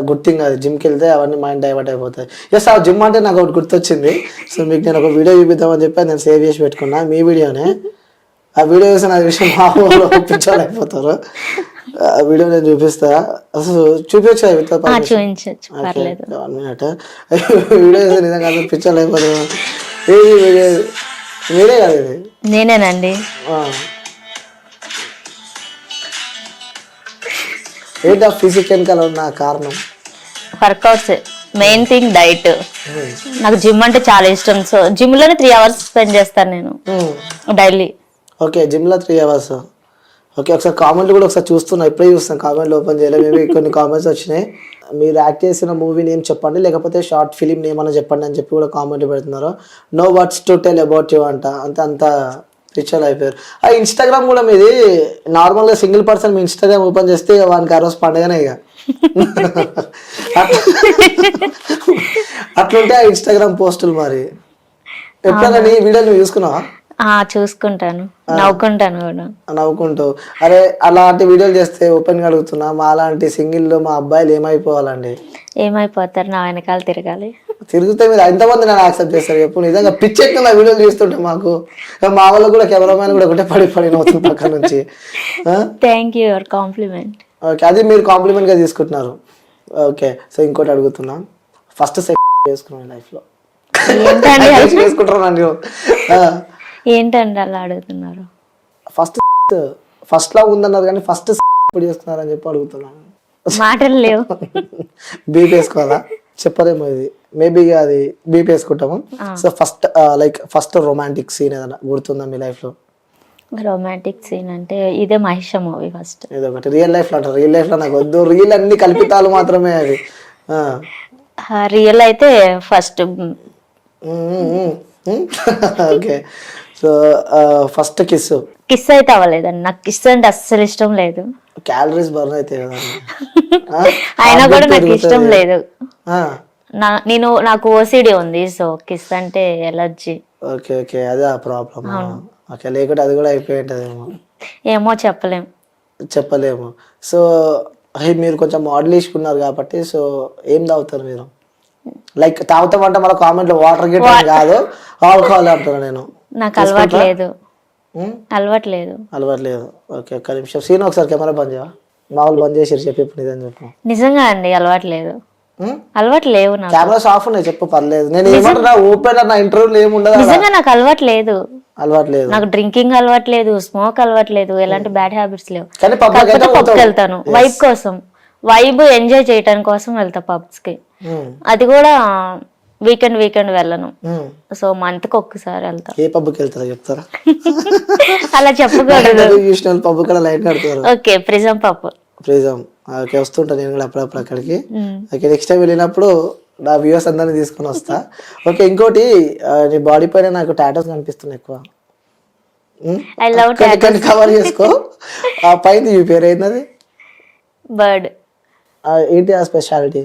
Good thing అది. జిమ్కి వెళ్తే అవన్నీ మైండ్ డైవర్ట్ అయిపోతాయి. ఎస్, ఆ జిమ్ అంటే నాకు ఒకటి గుర్తొచ్చింది. సో మీకు నేను ఒక వీడియో చూపిద్దామని చెప్పి నేను సేవ్ చేసి పెట్టుకున్నా, మీ వీడియోనే. ఆ వీడియో చూసి నా విషయం మా ఊళ్ళో పిచ్చోళ్ళు అయిపోతారు. ఆ వీడియో నేను చూపిస్తా. అసలు చూపించా చూపించచ్చు, పర్లేదు. 1 minute. వీడియో చూసి నిజంగా అందరూ పిచ్చోళ్ళు అయిపోతారు. ఏది వీడియో? మీరే కదా ఇది? నేనేనండి. ఏంటి ఆ ఫిజిక్ వెనకాల ఉన్న కారణం? Workouts, main thing diet. నాకు జిమ్ అంటే చాలా ఇష్టం. సో జిమ్ లోనే 3 hours స్పెండ్ చేస్తాను నేను డైలీ. ఓకే, జిమ్ లో 3 hours. ఓకే, ఒకసారి కామెంట్లు కూడా ఒకసారి చూస్తున్నా, ఇప్పుడే చూస్తాను, కామెంట్లు ఓపెన్ చేయలేదు. మేబీ కొన్ని కామెంట్స్ వచ్చినాయి. మీరు యాక్ట్ చేసిన మూవీ నేమ్ చెప్పండి, లేకపోతే షార్ట్ ఫిలిం నేమ్ అని చెప్పండి అని చెప్పి కూడా కామెంట్లు పెడుతున్నారు. No words to tell about you అంట. అంత పిక్చర్ అయిపోయారు. ఆ ఇన్స్టాగ్రామ్ కూడా మీది నార్మల్గా సింగిల్ పర్సన్ మీ ఇన్స్టాగ్రామ్ ఓపెన్ చేస్తే వానికి ఆ రోజు పండుగనే ఇక. అట్లుంటే ఆ ఇన్స్టాగ్రామ్ పోస్టులు. మరి ఎప్పుడైనా నీ వీడియో నువ్వు చూసుకున్నావా? చూసుకుంటాను, నవ్వుకుంటాను కూడా. నవ్వుకుంటావు. అరే అలాంటి వీడియోలు చేస్తే ఓపెన్గా అడుగుతున్నా, మా అలాంటి సింగిల్ మా అబ్బాయిలు ఏమైపోవాలండి? ఏమైపోతారు, నా వెనకాల తిరగాలి. తిరిగితే మీరు ఎంతమంది నన్ను యాక్సెప్ట్ చేస్తారు చెప్పు? నిజంగా పిచ్చెక్కి నా వీడియోలు చూస్తుంటే మాకు, మా వాళ్ళకు కూడా కెమెరామ్యాన్ కూడా ఒకటే పడి నవ్వుతుంది పక్క నుంచి. Thank you your compliment. Okay, అది మీరు కాంప్లిమెంట్గా తీసుకుంటున్నారు. ఓకే, సో ఇంకోటి అడుగుతున్నా, ఫస్ట్ సెక్స్ చేసుకున్నాను లైఫ్లో చేసుకుంటారు. ఏంటండి అలా అడుగుతున్నారు? ఫస్ట్ లా ఉందన్నారు కానీ ఫస్ట్ ఇప్పుడు చేసుకున్నారు అని చెప్పి అడుగుతున్నాను. మాటలు లేవు. బీప్ వేసుకోవాలా? చెప్పరేమో ఇది, మేబీ అది బీప్ వేసుకుంటాము. సో ఫస్ట్ రొమాంటిక్ సీన్ ఏదైనా గుర్తుందా మీ లైఫ్ లో? రొమాంటిక్ సీన్ అంటే ఇదే మహిష మూవీ. ఫస్ట్ ఇదొకటి. రియల్ లైఫ్ లో అంటారు, రియల్ లైఫ్ లో నాకు వద్దు, రియల్ అన్ని కల్పితాలు మాత్రమే అవి. రియల్ అయితే first. Okay, so first kiss అయితే అవ్వలేదండి. నాకు కిస్ అంటే అస్సలు ఇష్టం లేదు. క్యాలరీస్ బర్న్ అయితే అయినా కూడా నాకు ఇష్టం లేదు. నాకు ఓసిడి ఉంది, సో కిస్ అంటే ఎలర్జీ. ఓకే ఓకే, అదే ఆ ప్రాబ్లమ్. ఓకే, లేకుంటే అది కూడా అయిపోయి ఉంటుందేమో. ఏమో చెప్పలేము. సో మీరు కొంచెం మోడల్ ఇచ్చుకున్నారు కాబట్టి, సో ఏం తాగుతారు మీరు? లైక్ తాగుతామంటే మన కామెంట్లో వాటర్ గిట్టర్ కాదు, ఆల్కహాల్ అంటారు. నేను నాకు అలవాట్లేదు. ఓకే, ఒక్క నిమిషం సీన్, ఒకసారి కెమెరా బంద్ చేయవా? మామూలు బంద్ చేసి చెప్పి నిజం చెప్పు. నిజంగా అండి, అలవాట్లేదు. కెమెరాస్ ఆఫ్ ఉన్నాయి, చెప్పు, పర్లేదు. నేను ఏమంటున్నా, ఓపెన్ నా ఇంటర్వ్యూలో ఏముండదు. నిజంగా నాకు అలవాట్లేదు. నాకు డ్రింకింగ్ అలవాట్లేదు, స్మోక్ అలవాట్లేదు, ఎలాంటి బ్యాడ్ హ్యాబిట్స్ లేవు. కానీ పబ్కి వెళ్తాను వైబ్ కోసం, వైబ్ ఎంజాయ్ చేయడం కోసం వెళ్తా పబ్స్ కి. అది కూడా వీకెండ్ వెళ్ళను. సో మంత్ కి ఒక్కసారి వెళ్తా. ఏ పబ్కి వెళ్తారా చెప్తారా? అలా చెప్పకూడదు. పబ్ కూడా లైట్ కడతారు. Okay, prism pub. ఓకే, వస్తుంటా నేను కూడా అప్పుడప్పుడు అక్కడికి. ఓకే, నెక్స్ట్ టైం వెళ్ళినప్పుడు నా వ్యూవర్స్ అందరినీ తీసుకొని వస్తా. ఓకే, ఇంకోటి, నీ బాడీ పైన నాకు టాటూస్ కనిపిస్తున్నాయి ఎక్కువ. కవర్ చేసుకో. ఆ పైన ఈ పేరు ఏంటది? బర్డ్. ఏంటి ఆ స్పెషాలిటీ?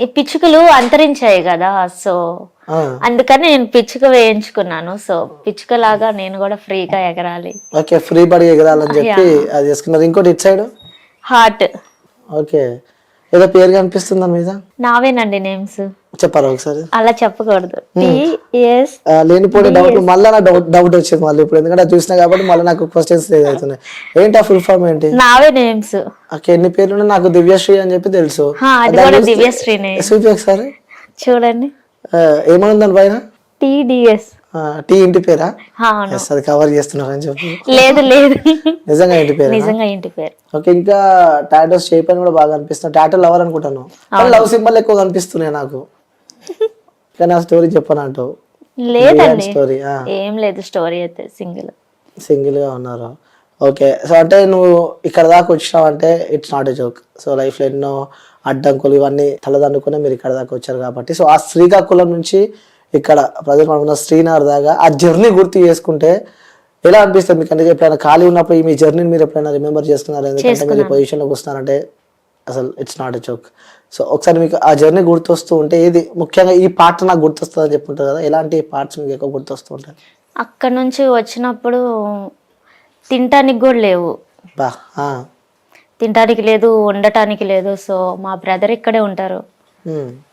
ఈ పిచ్చుకలు అంతరించాయి కదా, సో అందుకని నేను పిచ్చుక వేయించుకున్నాను. సో పిచ్చుక లాగా నేను కూడా ఫ్రీగా ఎగరాలి. ఓకే, ఫ్రీ బడి ఎగరాలని చెప్పి అది చేసుకున్నారు. ఇంకోటి ఇట్ సైడ్ హార్ట్. ఓకే, ఏదో పేరు కనిపిస్తుందా మీద? నావేనండి నేమ్స్. చెప్పారా ఒకసారి? అలా చెప్పకూడదు. లేనిపోయిన డౌట్, మళ్ళీ నా డౌట్ వచ్చింది మళ్ళీ ఇప్పుడు, ఎందుకంటే చూసినా కాబట్టి మళ్ళీ నాకు క్వశ్చన్స్ అవుతున్నాయి. ఏంటి ఆ ఫుల్ ఫామ్ ఏంటి? నావే నేమ్స్. ఓకే, ఎన్ని పేర్లు? నాకు దివ్యశ్రీ అని చెప్పి తెలుసు. దివ్యశ్రీనే. చూపి ఒకసారి, చూడండి. ఏమన్నా దాని పైన? TDS. టీ ఇంటి పేరా? అది కవర్ చేస్తున్నారని చెప్పి. లేదు, నిజంగా ఇంటి పేరు. నిజంగా ఇంటి పేరు. ఓకే, ఇంకా టాటోస్ షేప్ అని కూడా బాగా అనిపిస్తుంది. టాటో లవర్ అనుకుంటాను, లవ్ సింబల్ ఎక్కువ కనిపిస్తున్నాయి నాకు. కానీ ఆ స్టోరీ చెప్పను అంటావు? లేదండి, స్టోరీ ఏం లేదు. స్టోరీ అయితే సింగిల్ గా ఉన్నారు. ఓకే, సో అంటే నువ్వు ఇక్కడ దాకా వచ్చినావు అంటే it's not a joke. So life లో ఎన్నో అడ్డంకులు ఇవన్నీ తలదన్నుకునే మీరు ఇక్కడ దాకా వచ్చారు కాబట్టి, సో ఆ శ్రీకాకుళం నుంచి ఇక్కడ ప్రజెంట్ మనకున్న శ్రీనగర్ దాకా ఆ జర్నీ గుర్తు చేసుకుంటే ఎలా అనిపిస్తుంది మీకు? అంటే ఎప్పుడైనా ఖాళీ ఉన్నప్పుడు మీ జర్నీని మీరు ఎప్పుడైనా రిమెంబర్ చేస్తున్నారు? ఎందుకంటే మీరు పొజిషన్లోకి వస్తున్నారంటే అసలు it's not a joke. So ఒకసారి మీకు ఆ జర్నీ గుర్తొస్తూ ఉంటే ఏది ముఖ్యంగా ఈ పార్ట్ నాకు గుర్తొస్తుంది అని చెప్పుంటారు కదా, ఎలాంటి పార్ట్స్ మీకు ఎక్కువ గుర్తొస్తూ ఉంటాయి? అక్కడ నుంచి వచ్చినప్పుడు తినటానికి కూడా లేవు. తినడానికి లేదు, ఉండటానికి లేదు. సో మా బ్రదర్ ఇక్కడే ఉంటారు.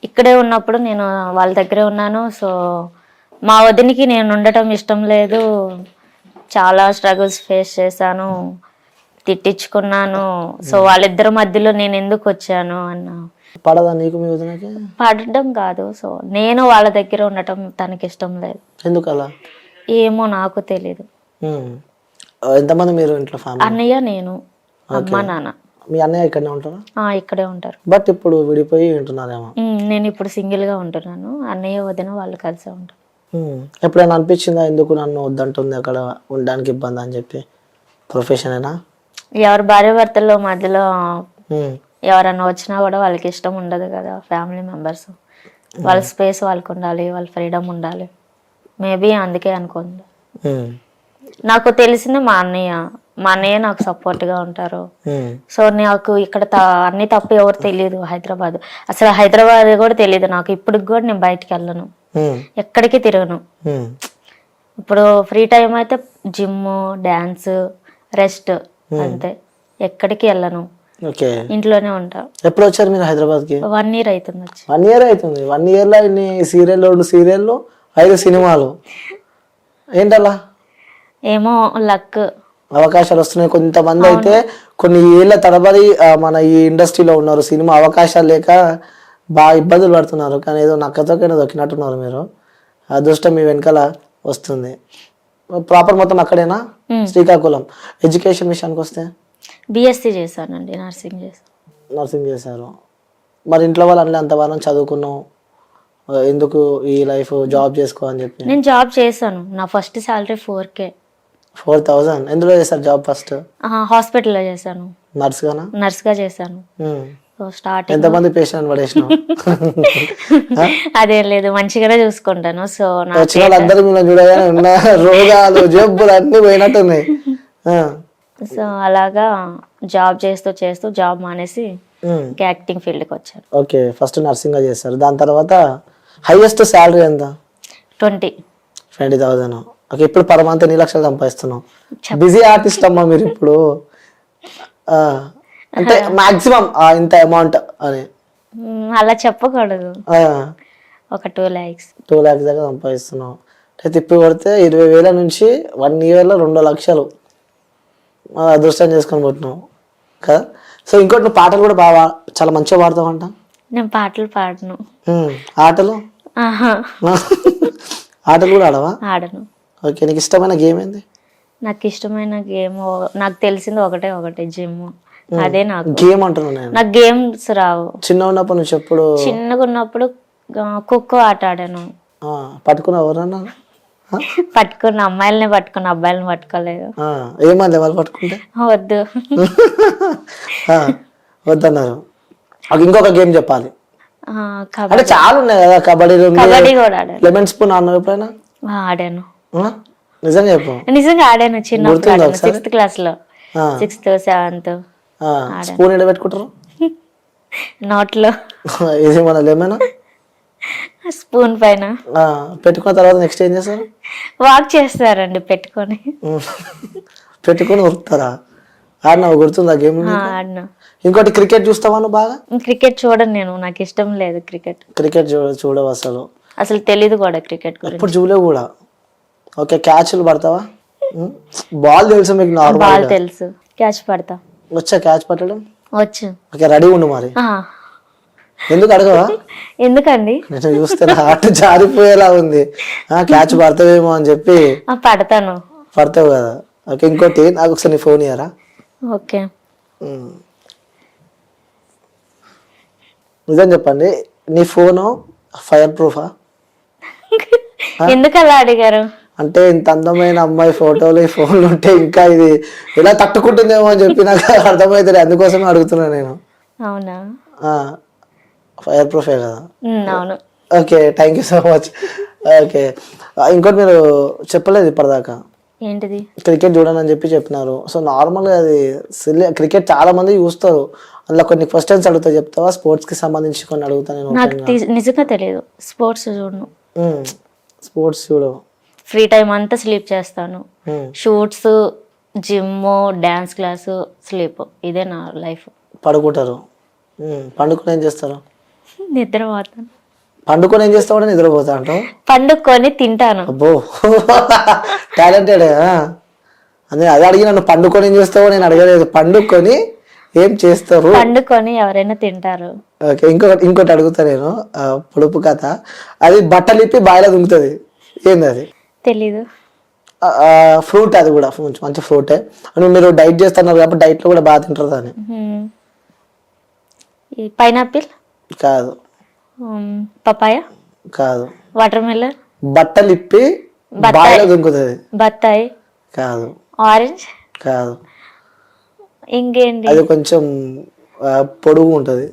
ఇక్కడే ఉన్నప్పుడు నేను వాళ్ళ దగ్గరే ఉన్నాను. సో మా వదినికి నేను ఉండటం ఇష్టం లేదు. చాలా స్ట్రగుల్స్ ఫేస్ చేశాను, తిట్టించుకున్నాను. సో వాళ్ళిద్దరి మధ్యలో నేను ఎందుకు వచ్చాను అన్న. పడదా నీకు మీ వదినకి? పడడం కాదు, సో నేను వాళ్ళ దగ్గర ఉండటం తనకి ఇష్టం లేదు. ఎందుకు అలా? ఏమో నాకు తెలీదు. ఎంతమంది మీరు ఇంట్లో ఫ్యామిలీ? అన్నయ్య, నేను, అమ్మ, నాన్న. మీ అన్నయ్య ఇక్కడనే ఉంటారా? ఇక్కడే ఉంటారు. బట్ ఇప్పుడు విడిపోయి ఉంటున్నారేమో. నేను ఇప్పుడు సింగిల్ గా ఉంటున్నాను. అన్నయ్య వదిన వాళ్ళు కలిసే ఉంటారు. ఎప్పుడైనా అనిపించిందా ఎందుకు నన్ను వద్దంటుంది అక్కడ ఉండడానికి ఇబ్బంది అని చెప్పి? ప్రొఫెషనేనా? ఎవరి భార్య భర్తల్లో మధ్యలో ఎవరన్నా వచ్చినా కూడా వాళ్ళకి ఇష్టం ఉండదు కదా. ఫ్యామిలీ మెంబర్స్ వాళ్ళ స్పేస్ వాళ్ళకు ఉండాలి, వాళ్ళ ఫ్రీడమ్ ఉండాలి. మేబీ అందుకే అనుకోండి. నాకు తెలిసింది మా అన్నయ్య నాకు సపోర్ట్ గా ఉంటారు. సో నాకు ఇక్కడ అన్ని తప్పు ఎవరు తెలియదు. హైదరాబాద్, అసలు హైదరాబాద్ కూడా తెలియదు నాకు. ఇప్పటికి కూడా నేను బయటికి వెళ్ళను, ఎక్కడికి తిరగను. ఇప్పుడు ఫ్రీ టైం అయితే జిమ్, డాన్స్, రెస్ట్, అంతే. ఎక్కడికి వెళ్ళను, ఇంట్లోనే ఉంటా. ఎప్పుడు వచ్చారు మీరు హైదరాబాద్ కి? 1 year అవుతుంది వచ్చి. 1 year అవుతుంది. 1 year లో ఇన్ని సీరియల్, 2 సీరియళ్ళు, 5 సినిమాలు. ఏంటలా? ఏమో లక్. అవకాశాలు వస్తున్నాయి. కొంతమంది అయితే కొన్ని ఏళ్ల తరబడి మన ఈ ఇండస్ట్రీలో ఉన్నారు, సినిమా అవకాశాలు లేక బాగా ఇబ్బందులు పడుతున్నారు. కానీ ఏదో నక్కతోకైనా దొక్కినట్టున్నారు మీరు. అదృష్టం మీ వెనకాల వస్తుంది. ప్రాపర్ మొత్తం అక్కడేనా? శ్రీకాకుళం. ఎడ్యుకేషన్ విషయానికి వస్తే? బిఎస్సి చేశానండి, నర్సింగ్ చేశాను. నర్సింగ్ చేశారు. మరి ఇంట్లో వాళ్ళు అన్నీ అంతవరం చదువుకున్నావు, ఎందుకు ఈ లైఫ్ జాబ్ చేసుకో అని చెప్పి? నేను జాబ్ చేశాను. నా ఫస్ట్ శాలరీ 4K. 4,000. ఎందులో చేశారు జాబ్ ఫస్ట్? హాస్పిటల్లో చేశాను. నర్స్ గానా? నర్స్ గా చేశాను. స్టార్టింగ్ ఎంతమంది పేషెంట్ పడేసినావు? అదేం లేదు, మంచిగానే చూసుకుంటాను. సో వచ్చిన వాళ్ళందరూ మిమ్మల్ని చూడగానే ఉన్న రోగాలు, జబ్బులు అన్ని పోయినట్టున్నాయి. సో అలాగా జాబ్ చేస్తూ జాబ్ మానేసి యాక్టింగ్ ఫీల్డ్కి వచ్చాను. ఓకే, ఫస్ట్ నర్సింగ్ చేస్తారు. దాని తర్వాత హైయెస్ట్ శాలరీ ఎంత? 20,000. ఓకే, ఇప్పుడు పర్ మంత్ 2 లక్షలు సంపాదిస్తున్నావు. బిజీ ఆర్టిస్ట్ అమ్మా మీరు ఇప్పుడు. అంటే మాక్సిమం ఇంత అమౌంట్ అని అలా చెప్పకూడదు. ఒక 2 lakhs. 2 lakhs దాకా సంపాదిస్తున్నావు. అంటే తిప్పి కొడితే 20,000 నుంచి 1 year లో 2 లక్షలు అదృష్టం చేసుకొని పోతున్నావు కదా. సో ఇంకోటి, నువ్వు పాటలు కూడా బాగా చాలా మంచిగా పాడతావు అంట. నేను పాటలు పాడను. ఆటలు? ఆటలు కూడా ఆడవా? ఆడను. ఓకే, నీకు ఇష్టమైన గేమ్ ఏంది? నాకు ఇష్టమైన గేమ్ నాకు తెలిసింది ఒకటే జిమ్. అదే నాకు గేమ్ అంటున్నాను నేను. నాకు గేమ్స్ రావు. చిన్న ఉన్నప్పుడు నుంచి ఎప్పుడు? చిన్నగా ఉన్నప్పుడు ఖోఖో ఆట ఆడాను. పట్టుకున్నావు ఎవరన్నా? పట్టుకున్న అమ్మాయిలనే పట్టుకున్న, అబ్బాయిలను పట్టుకోలేదు. ఏమన్నా వాళ్ళు పట్టుకుంటే? వద్దు వద్దన్నారు. ఇంకొక గేమ్ చెప్పాలి. అంటే కబడ్డీ. చాలా ఉన్నాయి కదా. కబడ్డీ కూడా ఆడాను. లెమన్ స్పూన్ ఆడినావు ఎప్పుడైనా? ఆడాను. నిజంగా చెప్పు. నిజంగా ఆడాను. చిన్నప్పుడు గుర్తుందా ఆడాను. 6th class లో, 6th, 7th. స్పూన్ ఎక్కడ పెట్టుకుంటారు? నోట్లో. ఇది మన లెమన్ స్పూన్ పైన పెట్టుకున్న తర్వాత నెక్స్ట్ ఏం చేస్తారు? వాక్ చేస్తారండి పెట్టుకొని. పెట్టుకొని ఉరుకుతారా? ఆడినావు, గుర్తుందా గేమ్? ఆడినా. ఇంకోటి, క్రికెట్ చూస్తావా నువ్వు బాగా? క్రికెట్ చూడను నేను, నాకు ఇష్టం లేదు క్రికెట్. క్రికెట్ చూడవు అసలు తెలీదు కూడా క్రికెట్ గురించి. ఇప్పుడు చూడలేవు కూడా. ఓకే, క్యాచ్లు పడతావా? బాల్ తెలుసు మీకు? నార్మల్ బాల్ తెలుసు, క్యాచ్ పడతా. వచ్చా క్యాచ్ పట్టడం? వచ్చు. ఓకే, రెడీ ఉండు మరి. ఎందుకు అడగవా? ఎందుకండి? నేను చూస్తే హార్ట్ జారిపోయేలా ఉంది. క్యాచ్ పడతావేమో అని చెప్పి. పడతాను. పడతావు కదా. ఓకే, ఇంకోటి, నాకు ఒకసారి నీ ఫోన్ ఇయ్యరా? ఓకే. నిజం చెప్పండి, నీ ఫోను ఫైర్ ప్రూఫా? ఎందుకు అలా అడిగారు? అంటే ఇంత అందమైన అమ్మాయి ఫోటోలు ఈ ఫోన్లు ఉంటే ఇంకా ఇది ఎలా తట్టుకుంటుందేమో అని చెప్పి నాకు అర్థమవుతుంది. అందుకోసమే అడుగుతున్నా నేను. అవునా? ఫైర్ ప్రూఫే కదా. అవును. Okay, thank you so much. Okay, ఇంకోటి మీరు చెప్పలేదు ఇప్పటిదాకా. ఏంటిది? క్రికెట్ చూడనని చెప్పి చెప్పినారు. సో నార్మల్గా అది క్రికెట్ చాలా మంది చూస్తారు. అందులో కొన్ని క్వశ్చన్స్ అడుగుతా, చెప్తావా? స్పోర్ట్స్ కి సంబంధించి కొన్ని అడుగుతా నేను. నాకు నిజంగా తెలియదు. స్పోర్ట్స్ చూడను. స్పోర్ట్స్ చూడవు? ఫ్రీ టైం అంతా స్లీప్ చేస్తాను. Shoots, gym, dance class, sleep, ఇదే నా లైఫ్. పడుకుంటారు. పండుకొని ఏం చేస్తారు? నిద్రపోతాను. పండుకొని ఏం చేస్తావు అంటే నిద్రపోతా అంటావు? పండుకొని తింటాను. అబ్బో టాలెంటెడ్. అదే అదే అడిగి నన్ను పండుకొని ఏం చేస్తావో నేను అడగలేదు. పండుకొని ఏం చేస్తారు? పండుకొని ఎవరైనా తింటారు. ఓకే, ఇంకోటి అడుగుతా నేను. పొడుపు కథ. అది బట్టలు ఇప్పి బాయిలో దుంకుతుంది, ఏంది అది? తెలీదు. ఫ్రూట్, అది కూడా మంచి ఫ్రూటే. అని మీరు డైట్ చేస్తున్నారు కాబట్టి డైట్ లో కూడా బాగా తింటారు దాన్ని. పైనాపిల్ కాదు. పపాయ కాదు. Water melon. బట్టలు ఇప్పి బాయిలో దుంకుతుంది. బత్తాయి కాదు. ఆరెంజ్ కాదు. ఇంకేంటి? అది కొంచెం పొడుగు ఉంటది.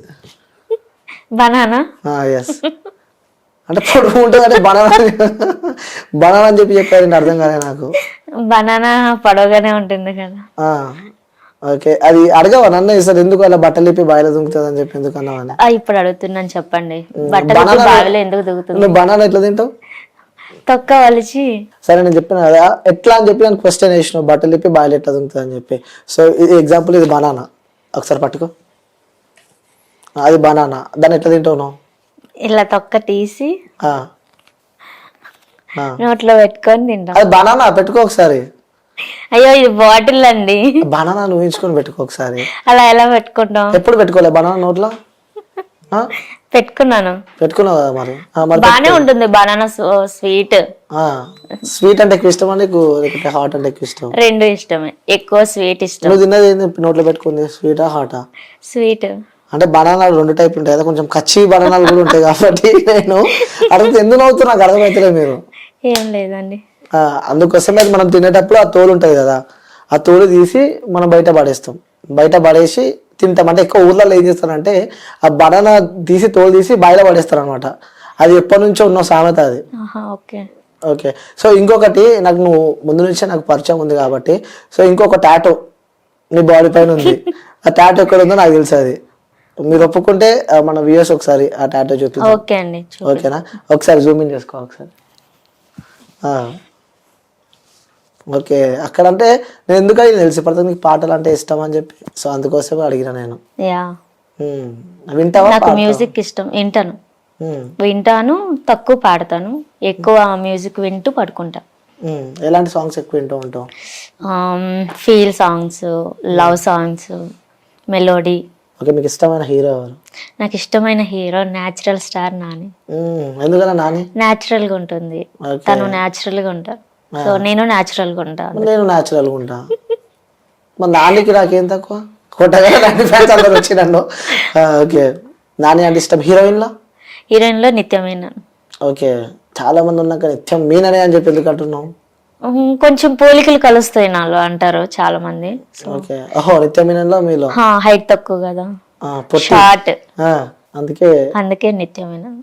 బనానా. ఎస్, అంటే పొడుగు ఉంటుంది అంటే బనానా. బనానా అని చెప్పారు, అర్థం కాలే నాకు. బనానా పొడవుగానే ఉంటుంది కదా. ఓకే, అది అడగవా నన్ను ఈసారి ఎందుకు అలా బట్టలు ఇప్పి బాయిలో దుంకుతుంది అని చెప్పి ఎందుకు అన్నావని? ఇప్పుడు అడుగుతున్నాను, చెప్పండి. బట్టలు బావిలో ఎందుకు దుగుతుంది? నువ్వు బనానా ఎట్లా తింటావు? తొక్క వలిచి. సరే, నేను చెప్పిన కదా ఎట్లా అని చెప్పి నేను క్వశ్చన్ వేసినావు, బట్టలు ఇప్పి బాయిలో ఎట్లా దుంకుతుంది అని చెప్పి. సో ఇది ఎగ్జాంపుల్, ఇది బనానా. ఒకసారి పట్టుకో, అది బనానా. దాన్ని ఎట్లా తింటావు నువ్వు? ఇలా తొక్క తీసి ఆ. నోట్లో పెట్టుకొని తింటాం. అది బనానా, పెట్టుకో ఒకసారి. అయ్యో, ఇది బాటిల్ అండి. బనానా ఊహించుకొని పెట్టుకో ఒకసారి. అలా ఎలా పెట్టుకుంటాం? ఎప్పుడు పెట్టుకోలే బనానా నోట్లో? పెట్టుకున్నాను. పెట్టుకున్నావు కదా మరి. బానే ఉంటుంది బనానా స్వీట్. స్వీట్ అంటే ఎక్కువ ఇష్టమా నీకు, లేకపోతే హాట్ అంటే ఎక్కువ ఇష్టం? రెండు ఇష్టమే, ఎక్కువ స్వీట్ ఇష్టం. నువ్వు తిన్నది ఏంది నోట్లో పెట్టుకుంది, స్వీటా హాటా? స్వీట్. అంటే బనానాలు రెండు టైప్ ఉంటాయి కదా, కొంచెం కచ్చి బనానాలు కూడా ఉంటాయి కాబట్టి నేను అడిగితే ఎందుకు నవ్వుతున్నా నాకు అర్థమవుతలే మీరు. ఏం లేదండి. అందుకోసమే మనం తినేటప్పుడు ఆ తోలు ఉంటది కదా, ఆ తోలు తీసి మనం బయట పడేస్తాం. బయట పడేసి తింటాం. అంటే ఎక్కువ ఊర్లలో ఏం చేస్తారంటే ఆ బనానా తీసి తోలు తీసి బాయిలో పడేస్తారు అనమాట. అది ఎప్పటి నుంచో ఉన్న సామెత అది. Okay okay. సో ఇంకొకటి, నాకు నువ్వు ముందు నుంచే నాకు పరిచయం ఉంది కాబట్టి, సో ఇంకొక టాటో నీ బాడీ పైన ఉంది. ఆ టాటో ఎక్కడ ఉందో నాకు తెలుసు. అది మీరు ఒప్పుకుంటే మన వ్యూయర్స్ ఒకసారి ఆ టాటో చూపిస్తాం. ఓకే అండి. ఓకేనా? ఒకసారి జూమ్ ఇన్ చేసుకో ఒకసారి. ఓకే, అక్కడ అంటే నేను ఎందుకు అడిగిన తెలిసి పడుతుంది నీకు పాటలు అంటే ఇష్టం అని చెప్పి. సో అందుకోసమే అడిగిన నేను. వింటావా? నాకు మ్యూజిక్ ఇష్టం, వింటాను. తక్కువ పాడతాను, ఎక్కువ మ్యూజిక్ వింటూ పడుకుంటా. ఎలాంటి సాంగ్స్ ఎక్కువ వింటూ ఉంటావు? Feel songs, love songs, melody. Okay, మీకు ఇష్టమైన హీరో ఎవరు? నాకు ఇష్టమైన హీరో న్యాచురల్ స్టార్ నాని. ఎందుకన్నా నాని? న్యాచురల్ గా ఉంటుంది, తను న్యాచురల్ గా ఉంటారు. సో నేను న్యాచురల్ గా ఉంటా. నేను న్యాచురల్ గా ఉంటా. మరి నానికి నాకేం తక్కువ? కొట్టగా నాని ఫ్యాన్స్ అందరూ వచ్చి నన్ను. ఓకే, నాని అంటే ఇష్టం. హీరోయిన్ లో నిత్య మీనన్. ఓకే, చాలా మంది ఉన్నాక నిత్యం మీననే అని చెప్పి ఎందుకు అంటున్నావు? కొంచెం పోలికలు కలుస్తాయి నాలో అంటారు చాలా మంది. ఓకే, ఓహో, నిత్య మీనన్ లో మీలో హైట్ తక్కువ కదా, పొట్టి. షార్ట్, అందుకే అందుకే నిత్య మీనన్.